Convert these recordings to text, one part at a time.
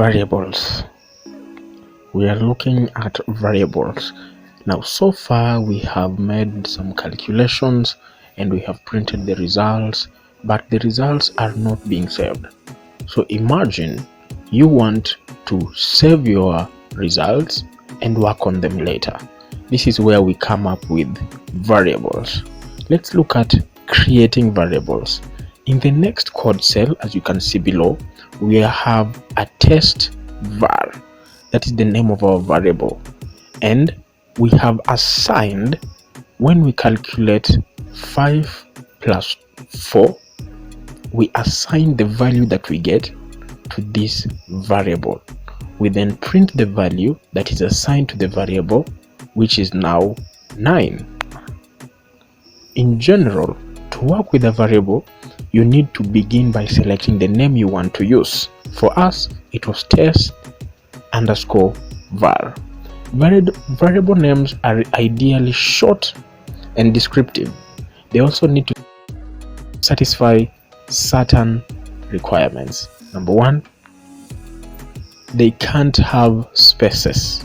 Variables. We are looking at variables. Now, so far we have made some calculations and we have printed the results, but the results are not being saved. So imagine you want to save your results and work on them later. This is where we come up with variables. Let's look at creating variables. In the next code cell, as you can see below, we have a test var. That is the name of our variable, and we have assigned, when we calculate 5 plus 4, we assign the value that we get to this variable. We then print the value that is assigned to the variable, which is now 9. In general, to work with a variable, you need to begin by selecting the name you want to use. For us, it was test underscore var. Variable names are ideally short and descriptive. They also need to satisfy certain requirements. Number one, they can't have spaces.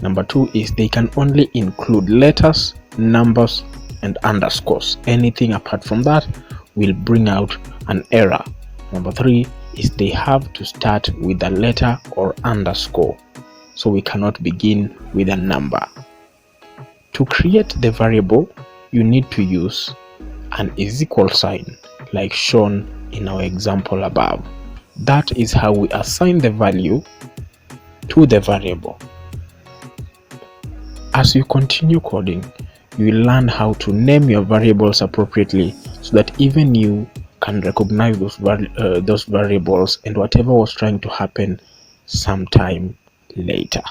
Number two is they can only include letters, numbers, and underscores. Anything apart from that will bring out an error. Number three is they have to start with a letter or underscore, so we cannot begin with a number. To create the variable, you need to use an equal sign like shown in our example above. That is how we assign the value to the variable. As you continue coding, you will learn how to name your variables appropriately so that even you can recognize those variables and whatever was trying to happen sometime later.